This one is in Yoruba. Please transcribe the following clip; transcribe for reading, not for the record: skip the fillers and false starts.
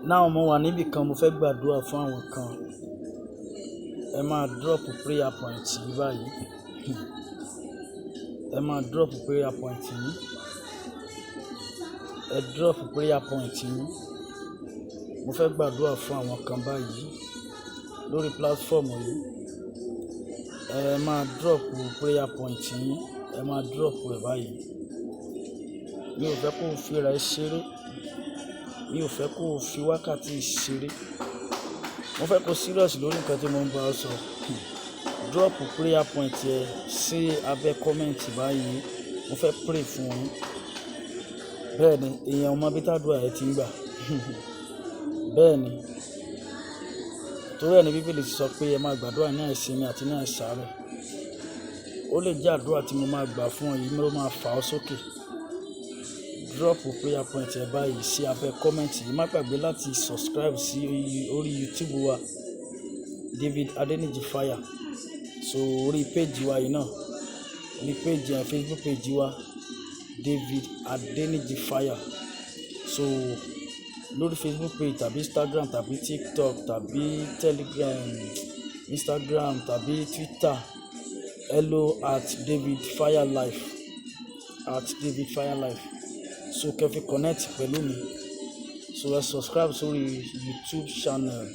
Now mo wà níbì kan mo fẹ́ gbàdúrà fún àwọn kan. Ẹ máa drop prayer point yìí báyìí. Ẹ máa drop prayer point yìí. Ẹ drop prayer point yìí. Mo fẹ́ gbàdúrà fún àwọn kan báyìí lórí platform yìí. Ẹ máa drop prayer point yìí. Ẹ máa drop ẹ̀ báyìí. Mi ò fẹ́ kó o fi ra ẹ ṣeré. Mi ò fẹ́ kó o fi wákàtí ṣeré. Mo fẹ́ kó serious lórí nǹkan tí mo ń bá ọ sọ. Drop prayer point ẹ sí abẹ́ comment báyìí. Mo fẹ́ pray fún yín. Bẹ́ẹ̀ni, èèyàn ọmọ bí tàdúrà ẹ ti ń gbà. Bẹ́ẹ̀ni. Torí ẹni Bíbélì ti sọ pé ẹ máa gbàdúrà ní àìsinmi àti ní àìsàárẹ̀. Ó lè jẹ́ àdúrà tí mo máa gbà fún ọ yìí ló máa fà ọ́ sókè. Drop prayer point ẹ báyìí sí abẹ́ comment yìí. Má gbàgbé láti subscribe sí orí YouTube wa David Adeniji Fire. So orí page wa yìí náà, orí page Facebook page wa David Adeniji Fire. So lórí Facebook page tàbí Instagram tàbí TikTok tàbí Telegram, Instagram tàbí Twitter, hello at David Fire Life, at David Fire Life. So kẹ́ fi connect pẹ̀lú mi. So ẹ subscribe sórí YouTube channel